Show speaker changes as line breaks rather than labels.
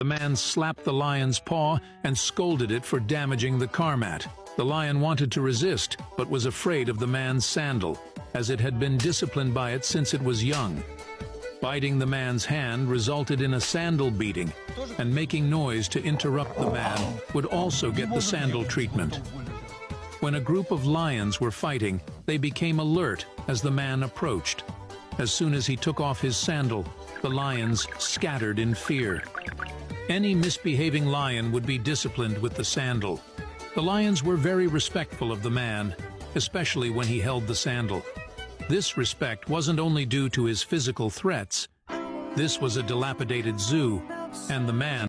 The man slapped the lion's paw and scolded it for damaging the car mat. The lion wanted to resist, but was afraid of the man's sandal, as it had been disciplined by it since it was young. Biting the man's hand resulted in a sandal beating, and making noise to interrupt the man would also get the sandal treatment. When a group of lions were fighting, they became alert as the man approached. As soon as he took off his sandal, the lions scattered in fear. Any misbehaving lion would be disciplined with the sandal. The lions were very respectful of the man, especially when he held the sandal. This respect wasn't only due to his physical threats. This was a dilapidated zoo, and the man